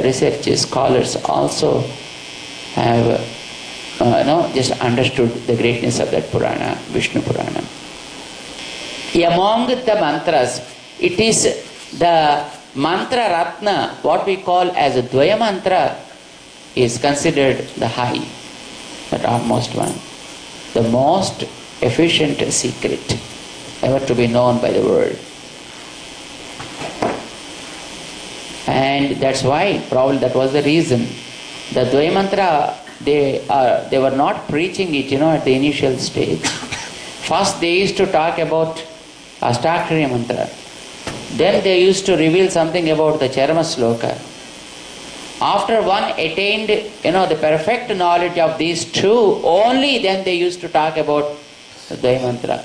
research scholars also have just understood the greatness of that Purana, Vishnu Purana. Among the mantras, it is the mantra ratna, what we call as a Dvaya mantra, is considered the high, the topmost one, the most efficient secret ever to be known by the world. And that's why, probably that was the reason, the Dvaya mantra, they were not preaching it, at the initial stage. First they used to talk about Ashtakshari mantra. Then they used to reveal something about the Charma Sloka. After one attained, the perfect knowledge of these two, only then they used to talk about the Dvaya mantra.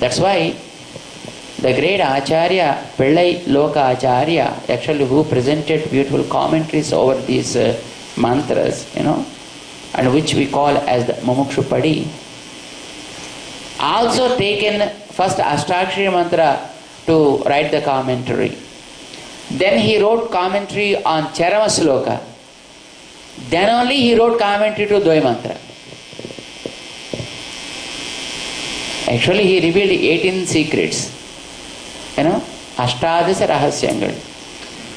That's why the great Acharya, Pillai Loka Acharya, actually who presented beautiful commentaries over these mantras, and which we call as the Mumukshupadi, also taken first Ashtakshari mantra to write the commentary. Then he wrote commentary on Charama Sloka. Then only he wrote commentary to Dvaya mantra. Actually he revealed 18 secrets. Ashtadasa Rahasyangal.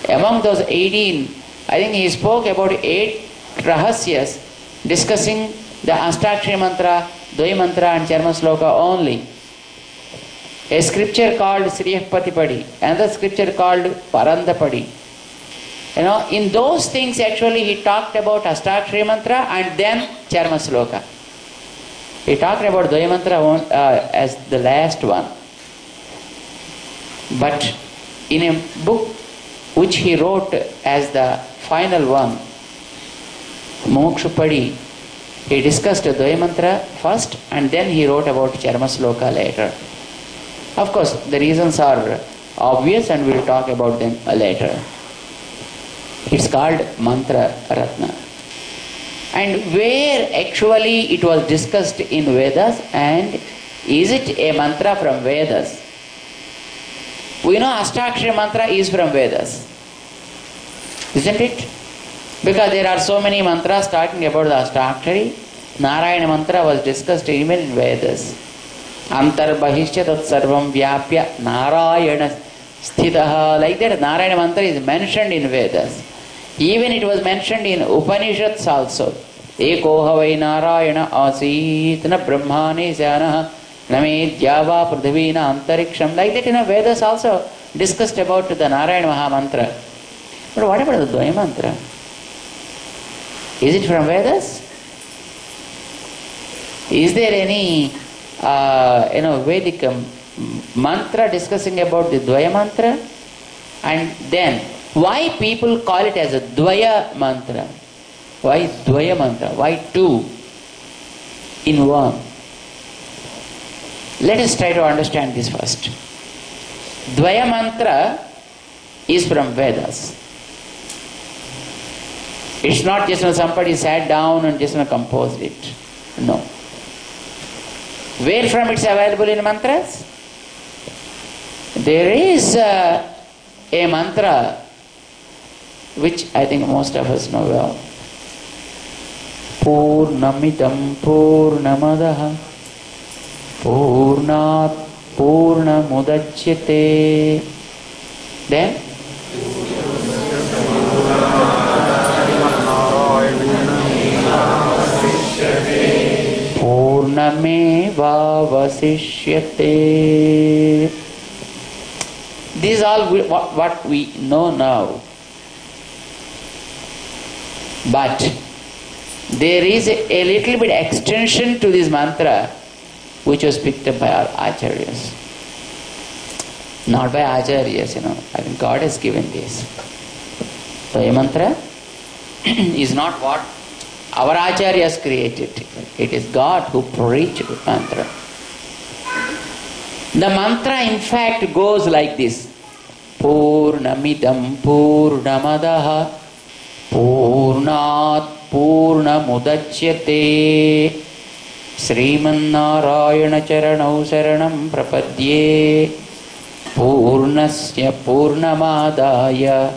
Among those 18, I think he spoke about 8 Rahasyas discussing the Ashtakshari mantra, Dvaya mantra and Charma Sloka only. A scripture called Sriyapatipadi, another scripture called Parandapadi. In those things actually he talked about Ashtakshari mantra and then Charma Sloka. He talked about Dvaya mantra as the last one. But in a book which he wrote as the final one, Mumukshupadi, he discussed Dvaya mantra first and then he wrote about Charma Sloka later. Of course, the reasons are obvious and we will talk about them later. It's called Mantra Ratna. And where actually it was discussed in Vedas, and is it a mantra from Vedas? We know Ashtakshari mantra is from Vedas, isn't it? Because there are so many mantras talking about the Ashtakshari. Narayana mantra was discussed even in Vedas. Antarbahishya tat sarvam vyapya Narayana sthitaha. Like that, Narayana mantra is mentioned in Vedas. Even it was mentioned in Upanishads also. Eko havai Narayana asit na brahmani janaha name java pradhavina antariksham. Like that, Vedas also discussed about the Narayana Maha mantra. But what about the Dvaya mantra? Is it from Vedas? Is there any Vedic mantra discussing about the Dvaya mantra? And then, why people call it as a Dvaya mantra? Why Dvaya mantra? Why two in one? Let us try to understand this first. Dvaya mantra is from Vedas. It's not just somebody sat down and just composed it. No. Where from it's available in mantras? There is a mantra which I think most of us know well. Purnamidam Purnamadaha Purnat Purnamudachyate. Then Purnameva Vasishyate. This is all what we know now. But there is a little bit extension to this mantra which was picked up by our acharyas. Not by acharyas, I think God has given this. The mantra is not what our acharyas created. It is God who preached the mantra. The mantra in fact goes like this. Purnamidam Purnamadaha Purnat Purnamudachyate Srimannarayana Charanau Saranam Prapadye Purnasya Purnamadaya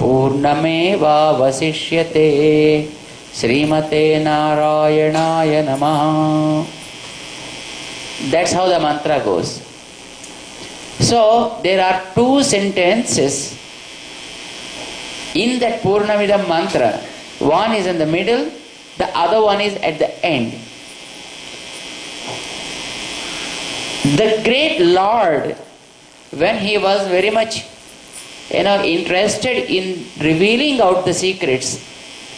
Purnamevavasishyate Srimate Narayanaaya Namaha. That's how the mantra goes. So there are two sentences in that Purnamidam mantra. One is in the middle, the other one is at the end. The great Lord, when he was very much interested in revealing out the secrets,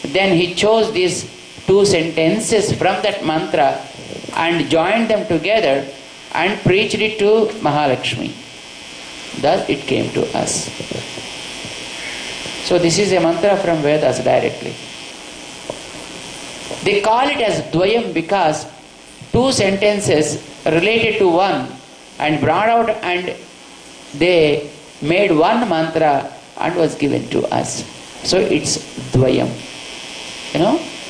then he chose these two sentences from that mantra and joined them together and preached it to Mahalakshmi. Thus it came to us. So this is a mantra from Vedas directly. They call it as Dvayam because two sentences related to one and brought out, and they made one mantra and was given to us. So it's Dvayam.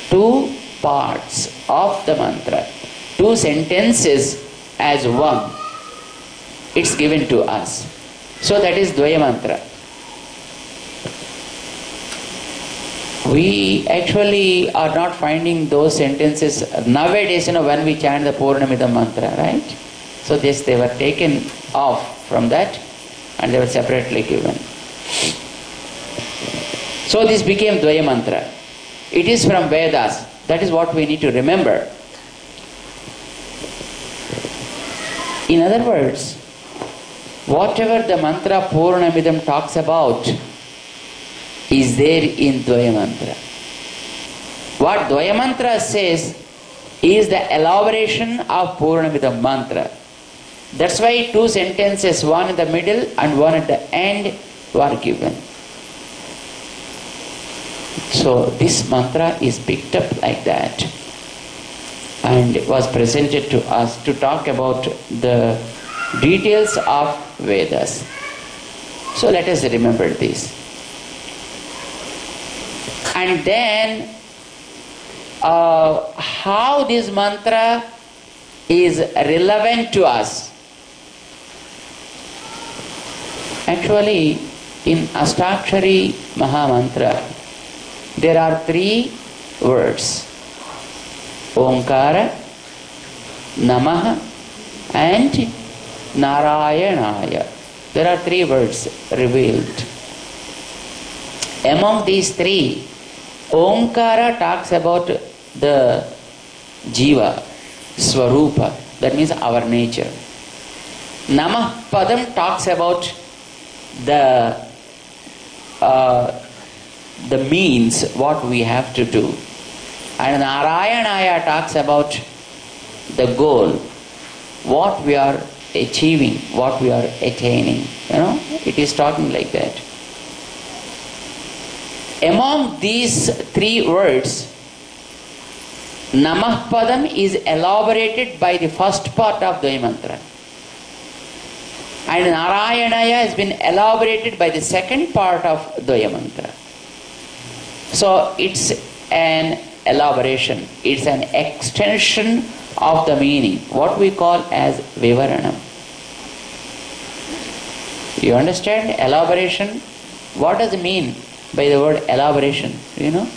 Two parts of the mantra, two sentences as one. It's given to us. So that is Dvaya mantra. We actually are not finding those sentences nowadays, when we chant the Purnamidam mantra, right? So they were taken off from that and they were separately given. So this became Dvaya mantra. It is from Vedas. That is what we need to remember. In other words, whatever the mantra Purnamidam talks about is there in Dvaya mantra. What Dvaya mantra says is the elaboration of Purnamidam mantra. That's why two sentences, one in the middle and one at the end, were given. So this mantra is picked up like that and was presented to us to talk about the details of Vedas. So let us remember this. And then how this mantra is relevant to us. Actually, in Astakshari Mahamantra, there are three words: Omkara, Namaha, and Narayanaya. There are three words revealed. Among these three, Omkara talks about the Jiva, Swarupa, that means our nature. Namah Padam talks about the means, what we have to do. And Narayanaya talks about the goal, what we are achieving, what we are attaining. It is talking like that. Among these three words, Namah Padam is elaborated by the first part of the mantra. And Narayanaya has been elaborated by the second part of Dvaya mantra. So it's an elaboration, it's an extension of the meaning, what we call as Vivaranam. You understand elaboration? What does it mean by the word elaboration? Do you know?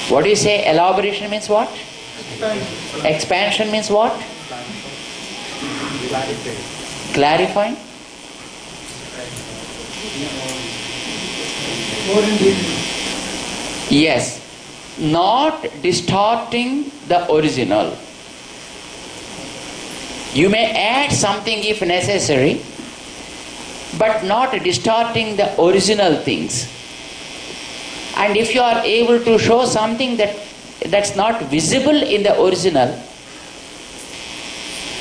What do you say elaboration means what? Expansion means what? Clarifying? Yes. Not distorting the original. You may add something if necessary, but not distorting the original things. And if you are able to show something that's not visible in the original,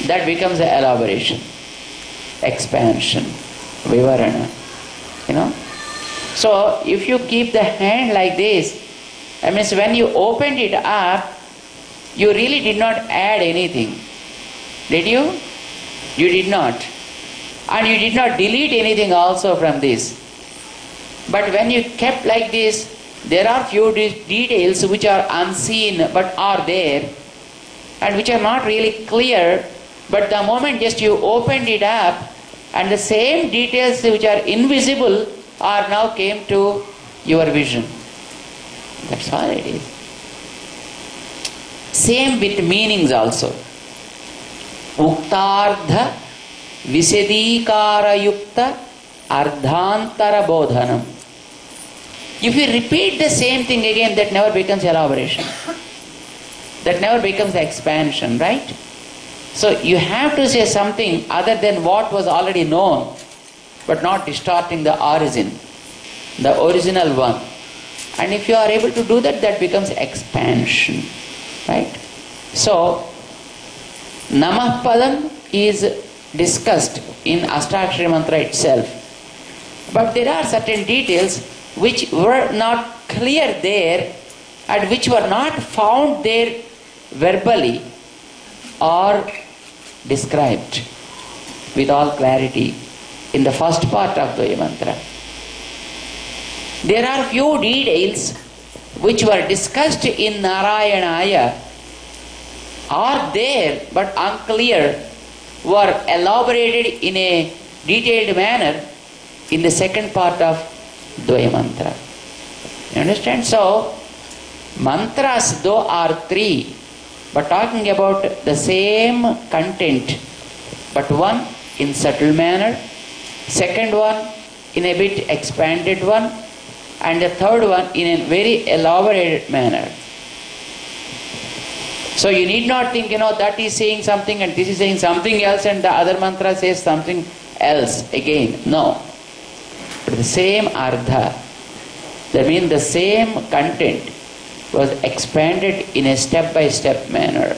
that becomes an elaboration, expansion, vivarana. So if you keep the hand like this, that means when you opened it up, you really did not add anything. Did you? You did not. And you did not delete anything also from this. But when you kept like this, there are few details which are unseen but are there and which are not really clear, but the moment just you opened it up and the same details which are invisible or now came to your vision. That's all it is. Same with meanings also. Uktardha Visedikara Yukta Ardhantara Bodhanam. If you repeat the same thing again, that never becomes elaboration. That never becomes expansion, right? So you have to say something other than what was already known, but not distorting the origin, the original one. And if you are able to do that, that becomes expansion, right? So, Namah Padam is discussed in Ashtakshari Mantra itself. But there are certain details which were not clear there and which were not found there verbally or described with all clarity in the first part of the mantra. There are few details which were discussed in Narayanaya are there but unclear, were elaborated in a detailed manner in the second part of Dvaya Mantra. You understand? So, mantras though are three, but talking about the same content, but one in subtle manner, second one in a bit expanded one, and the third one in a very elaborated manner. So you need not think, that is saying something and this is saying something else and the other mantra says something else again. No. But the same ardha, that means the same content was expanded in a step-by-step manner.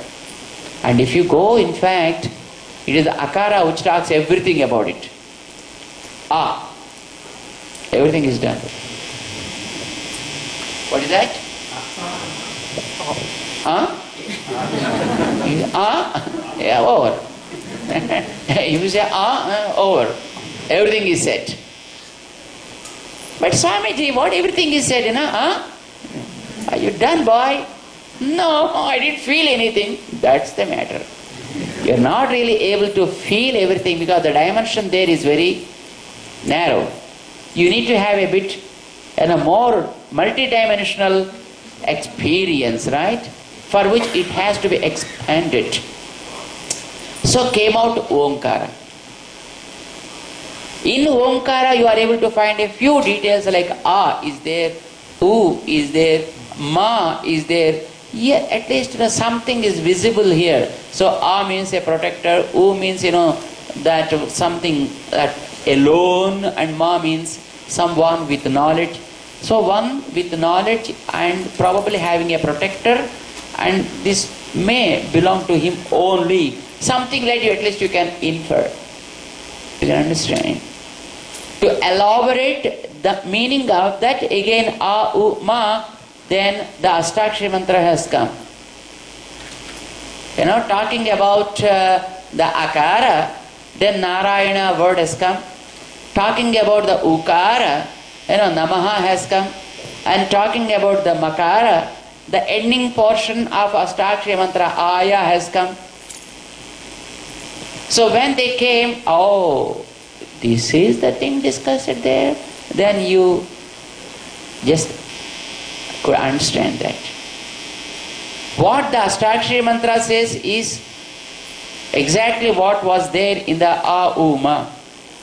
And if you go, in fact, it is the akara which talks everything about it. Everything is done. What is that? Yeah, over. If you say over, everything is said. But Swamiji, what everything is said, Are you done, boy? No, I didn't feel anything. That's the matter. You're not really able to feel everything because the dimension there is very narrow. You need to have a bit more multidimensional experience, right? For which it has to be expanded. So came out Omkara. In Omkara you are able to find a few details like is there, U is there, Ma is there. Yeah, at least something is visible here. So means a protector, U means that something that alone, and Ma means someone with knowledge. So one with knowledge and probably having a protector, and this may belong to him only. Something like you, at least you can infer. You can understand. To elaborate the meaning of that, again U, Ma, then the Ashtakshari Mantra has come. Talking about the Akara, then Narayana word has come. Talking about the Ukara, Namaha has come. And talking about the Makara, the ending portion of Ashtakshari Mantra, Aya, has come. So when they came, this is the thing discussed there, then you just could understand that. What the Ashtakshari Mantra says is exactly what was there in the A-U-Ma.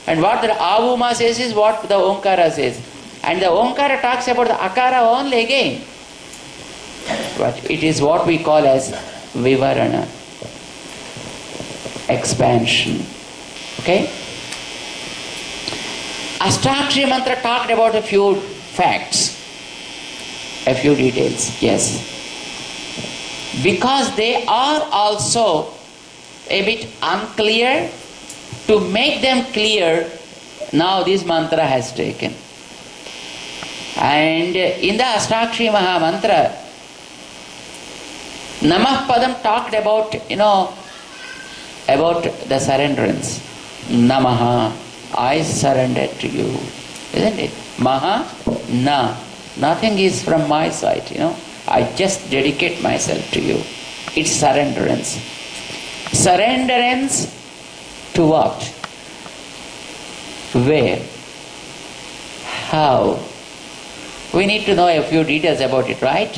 And what the A-U-Ma says is what the Omkara says. And the Omkara talks about the Akara only again. But it is what we call as Vivarana. Expansion. Okay? Ashtakshari Mantra talked about a few facts, a few details, yes. Because they are also a bit unclear, to make them clear, now this mantra has taken. And in the Ashtakshari Maha Mantra, Namah Padam talked about, about the surrenderance. Namaha, I surrender to you. Isn't it? Maha, na. Nothing is from my side, I just dedicate myself to you. It's surrenderance. Surrenderance to what? Where? How? We need to know a few details about it, right?